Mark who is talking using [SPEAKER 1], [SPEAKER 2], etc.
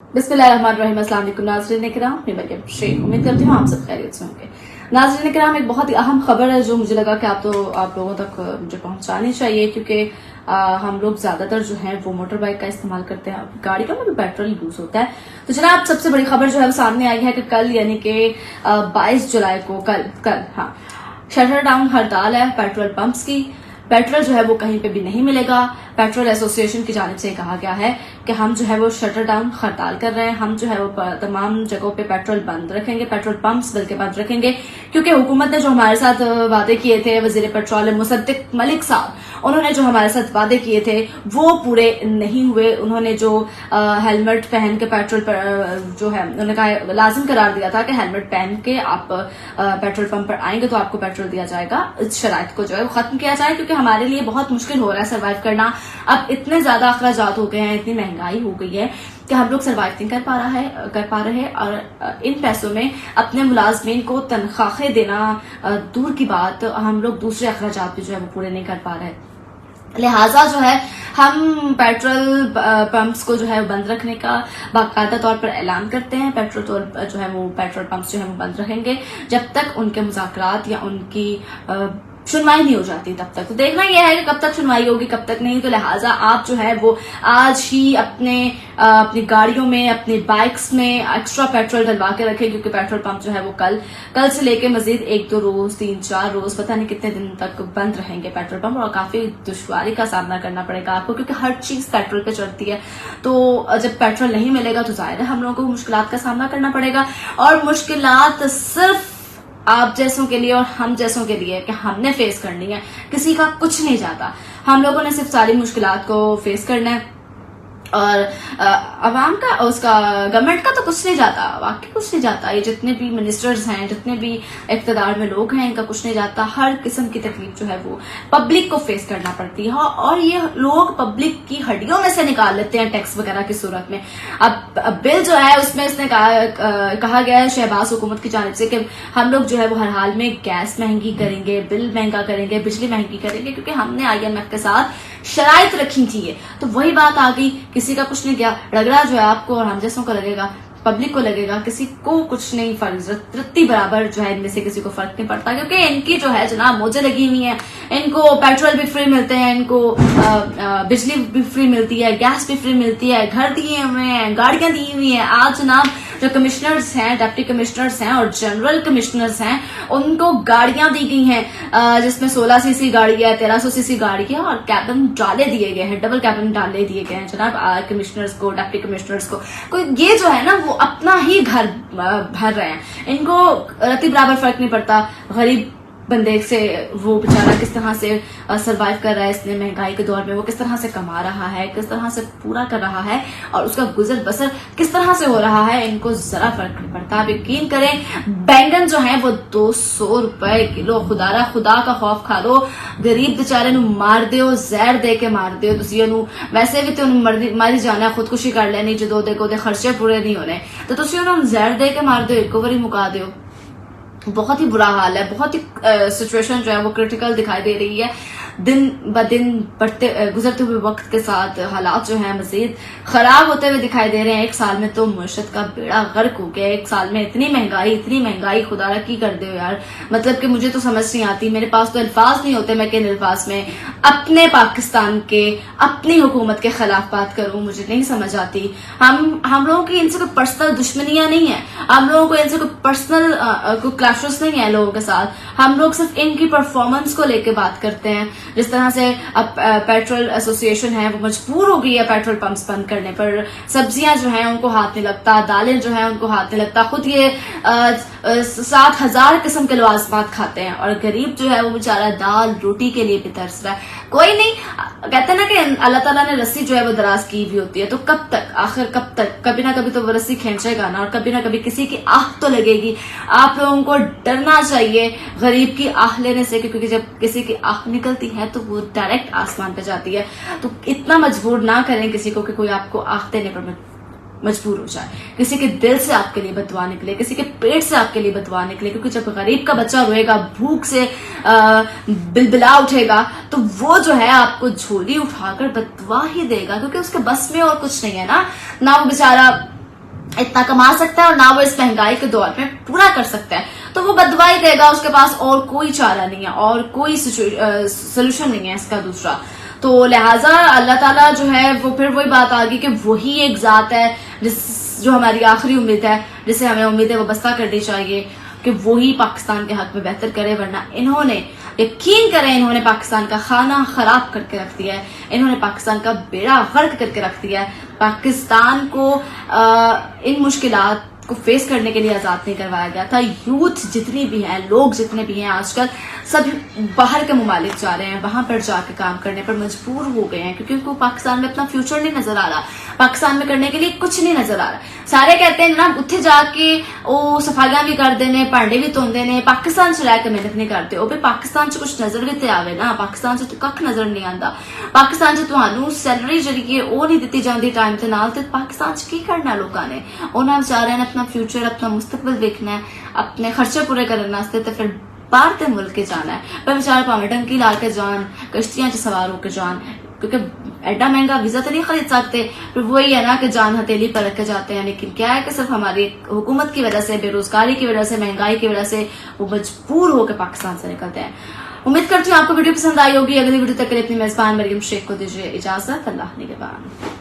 [SPEAKER 1] बिस्मिल्लाहिर्रहमानिर्रहीम। अस्सलाम वालेकुम नाज़रीन इकराम, मैं मरियम शेख, उम्मीद करती हूँ आप सब खैरियत से होंगे। नाज़रीन इकराम, एक बहुत ही अहम खबर है जो मुझे लगा कि आप लोगों तक मुझे पहुंचानी चाहिए, क्योंकि हम लोग ज्यादातर जो है वो मोटर बाइक का इस्तेमाल करते हैं, गाड़ियों में भी पेट्रोल यूज होता है। तो जनाब, सबसे बड़ी खबर जो है वो सामने आई है कि कल यानी कि 22 जुलाई को कल शटर डाउन हड़ताल है पेट्रोल पंप्स की। पेट्रोल जो है वो कहीं पे भी नहीं मिलेगा। पेट्रोल एसोसिएशन की जानिब से कहा गया है कि हम जो है वो शटर डाउन हड़ताल कर रहे हैं, हम जो है वो तमाम जगहों पे पेट्रोल बंद रखेंगे, पेट्रोल पंप्स बल्कि बंद रखेंगे, क्योंकि हुकूमत ने जो हमारे साथ वादे किए थे, वजीर पेट्रोल मुसद्दिक मलिक साहब, उन्होंने जो हमारे साथ वादे किए थे वो पूरे नहीं हुए। उन्होंने जो हेलमेट पहन के पेट्रोल पर जो है उन्होंने कहा, लाजिम करार दिया था कि हेलमेट पहन के आप पेट्रोल पंप पर आएंगे तो आपको पेट्रोल दिया जाएगा। इस शराइत को जो है वो खत्म किया जाए, क्योंकि हमारे लिए बहुत मुश्किल हो रहा है सर्वाइव करना। अब इतने ज्यादा अखराजात हो गए हैं, इतनी महंगाई हो गई है कि हम लोग सर्वाइव नहीं कर पा रहे हैं, और इन पैसों में अपने मुलाजमीन को तनख्वाहें देना दूर की बात, हम लोग दूसरे अखराजात भी जो है वो पूरे नहीं कर पा रहे। लिहाजा जो है हम पेट्रोल पंप्स को जो है बंद रखने का बाकायदा तौर पर ऐलान करते हैं। पेट्रोल पंप्स जो है वो बंद रहेंगे जब तक उनके मुज़ाकरात या उनकी सुनवाई नहीं हो जाती तब तक। तो देखना यह है कि कब तक सुनवाई होगी, कब तक नहीं। तो लिहाजा आप जो है वो आज ही अपनी गाड़ियों में, अपनी बाइक्स में एक्स्ट्रा पेट्रोल डलवा के रखें, क्योंकि पेट्रोल पंप जो है वो कल से लेके मजीद 1-2 रोज, 3-4 रोज, पता नहीं कितने दिन तक बंद रहेंगे पेट्रोल पंप, और काफी दुश्वारी का सामना करना पड़ेगा आपको, क्योंकि हर चीज पेट्रोल पे चढ़ती है। तो जब पेट्रोल नहीं मिलेगा तो जाहिर है हम लोगों को मुश्किलात का सामना करना पड़ेगा, और मुश्किलात सिर्फ आप जैसों के लिए और हम जैसों के लिए कि हमने फेस करनी है, किसी का कुछ नहीं जाता। हम लोगों ने सिर्फ सारी मुश्किलात को फेस करना है, और अवाम का, उसका गवर्नमेंट का तो कुछ नहीं जाता, वाकई कुछ नहीं जाता। ये जितने भी मिनिस्टर्स हैं, जितने भी इख्तिदार में लोग हैं, इनका कुछ नहीं जाता। हर किस्म की तकलीफ जो है वो पब्लिक को फेस करना पड़ती है, और ये लोग पब्लिक की हड्डियों में से निकाल लेते हैं टैक्स वगैरह की सूरत में। अब बिल जो है उसमें इसने कहा गया है शहबाज हुकूमत की जानिब से कि हम लोग जो है वो हर हाल में गैस महंगी करेंगे, बिल महंगा करेंगे, बिजली महंगी करेंगे, क्योंकि हमने IMF के साथ शराइत रखी थी। तो वही बात आ गई, किसी का कुछ नहीं गया। रगड़ा जो है आपको और हम जैसों को लगेगा, पब्लिक को लगेगा, किसी को कुछ नहीं फर्क, रत्ती बराबर जो है इनमें से किसी को फर्क नहीं पड़ता, क्योंकि इनकी जो है जनाब मौजें लगी हुई हैं। इनको पेट्रोल भी फ्री मिलते हैं, इनको बिजली भी फ्री मिलती है, गैस भी फ्री मिलती है, घर दिए हुए हैं, गाड़ियां दी हुई हैं। आज जनाब जो कमिश्नर्स हैं, डिप्टी कमिश्नर्स हैं और जनरल कमिश्नर्स हैं, उनको गाड़ियां दी गई हैं जिसमें 16 सीसी गाड़ी है, 1300 सीसी गाड़ी है, और कैबिन डाले दिए गए हैं, डबल कैबिन डाले दिए गए हैं जनाब कमिश्नर्स को, डिप्टी कमिश्नर्स को। ये जो है ना वो अपना ही घर भर रहे हैं, इनको रत्ती बराबर फर्क नहीं पड़ता गरीब बंदे से, वो बेचारा किस तरह से सरवाइव कर रहा है इतने महंगाई के दौर में, वो किस तरह से कमा रहा है, किस तरह से पूरा कर रहा है, और उसका गुजर बसर किस तरह से हो रहा है, इनको जरा फर्क नहीं पड़ता। आप यकीन करें, बैंगन जो है वो 200 रुपए किलो। खुदा का खौफ खा लो, गरीब बेचारे नु मार दो, जहर दे के मार दो तुसी नु, वैसे भी तो मरी जाना, खुदकुशी कर लेनी, जो दो खर्चे पूरे नहीं होने, तो तुसी नु जहर दे के मार दो, एक बारी मुका दो। बहुत ही बुरा हाल है, बहुत ही सिचुएशन जो है वो क्रिटिकल दिखाई दे रही है। दिन ब दिन गुजरते हुए वक्त के साथ हालात जो है मजीद खराब होते हुए दिखाई दे रहे हैं। एक साल में तो मुआशरत का बेड़ा गर्क हो गया। एक साल में इतनी महंगाई खुदा की कर दे यार, मतलब कि मुझे तो समझ नहीं आती, मेरे पास तो अल्फाज नहीं होते मैं किन अल्फाज में अपने पाकिस्तान के, अपनी हुकूमत के खिलाफ बात करूं, मुझे नहीं समझ आती। हम लोगों की इनसे कोई पर्सनल दुश्मनियां नहीं है, हम लोगों को इनसे कोई पर्सनल कोई क्लैशेस नहीं है लोगों के साथ। हम लोग सिर्फ इनकी परफॉर्मेंस को लेके बात करते हैं। जिस तरह से अब पेट्रोल एसोसिएशन है वो मजबूर हो गई है पेट्रोल पंप्स बंद करने पर। सब्जियां जो है उनको हाथ नहीं लगता, दालें जो है उनको हाथ नहीं लगता, खुद ये 60,000 किस्म के लवाजमात खाते हैं, और गरीब जो है वो बेचारा दाल रोटी के लिए भी तरस रहा है। कोई नहीं, कहते हैं ना कि अल्लाह ताला ने रस्सी जो है वो दराज की हुई होती है, तो कब तक, आखिर कब तक, कभी ना कभी तो वो रस्सी खींचेगा ना, और कभी ना कभी किसी की आह तो लगेगी। आप लोगों को डरना चाहिए गरीब की आह लेने से, क्योंकि जब किसी की आह निकलती है तो वो डायरेक्ट आसमान पे जाती है। तो इतना मजबूर ना करें किसी को कि कोई आपको आह देने पर मजबूर हो जाए, किसी के दिल से आपके लिए बदुआ निकले, किसी के पेट से आपके लिए बदुआ निकले। क्योंकि जब गरीब का बच्चा रोएगा, भूख से बिलबिला उठेगा, तो वो जो है आपको झोली उठाकर बदुआ ही देगा, क्योंकि उसके बस में और कुछ नहीं है ना वो बेचारा اتنا کما سکتا ہے اور نہ وہ اس مہنگائی کے دور میں پورا کر سکتا ہے, تو وہ بددعائی دے گا, اس کے پاس اور کوئی چارہ نہیں ہے اور کوئی سولوشن نہیں ہے اس کا دوسرا. تو لہٰذا اللہ تعالیٰ جو ہے وہ پھر وہی بات آ گئی کہ وہی ایک ذات ہے جو ہماری آخری امید ہے, جسے ہمیں امید ہے وابستہ کرنی چاہیے کہ وہی پاکستان کے حق میں بہتر کرے, ورنہ انہوں نے یقین کریں انہوں نے پاکستان کا کھانا خراب کر کے رکھ دیا ہے, انہوں نے پاکستان کا بیڑا غرق کر کے رکھ دیا ہے. پاکستان کو ان مشکلات کو فیس کرنے کے لیے آزاد نہیں کروایا گیا تھا. یوتھ جتنی بھی ہیں, لوگ جتنے بھی ہیں آج کل سب باہر کے ممالک جا رہے ہیں, وہاں پر جا کے کام کرنے پر مجبور ہو گئے ہیں کیونکہ ان کو پاکستان میں اپنا فیوچر نہیں نظر آ رہا, پاکستان میں کرنے کے لیے کچھ نہیں نظر آ رہا. سارے کہتے ہیں جناب اتنے جا کے وہ صفائیاں بھی کر دینے, پانڈے بھی توندے نے, پاکستان چ رہ کے محنت نہیں کرتے. وہ بھی پاکستان سے کچھ نظر بھی تے آوے نا, پاکستان سے تو کھ نظر نہیں آتا. پاکستان سے تمہوں سیلری جڑی ہے وہ نہیں دیتی جاتی ٹائم کے نال, تو پاکستان سے کی کرنا لوگوں نے؟ انہوں نے چاہ رہے ہیں اپنا فیوچر اپنا مستقبل دیکھنا ہے, اپنے خرچے پورے کرنے واسطے, تو پھر باہر تے ملک کے جانا ہے. پر بیچارے پاویں ٹنکی لا کے جان, کشتیاں سوار ہو کے جان, کیونکہ ایڈا مہنگا ویزا تو نہیں خرید سکتے. پھر وہی ہے نا کہ جان ہتھیلی پر رکھ کے جاتے ہیں. لیکن کیا ہے کہ صرف ہماری حکومت کی وجہ سے, بے روزگاری کی وجہ سے, مہنگائی کی وجہ سے وہ مجبور ہو کے پاکستان سے نکلتے ہیں. امید کرتی ہوں آپ کو ویڈیو پسند آئی ہوگی. اگلی ویڈیو تک کے لیے اپنی میزبان مریم شیخ کو دیجیے اجازت. اللہ نگہبان.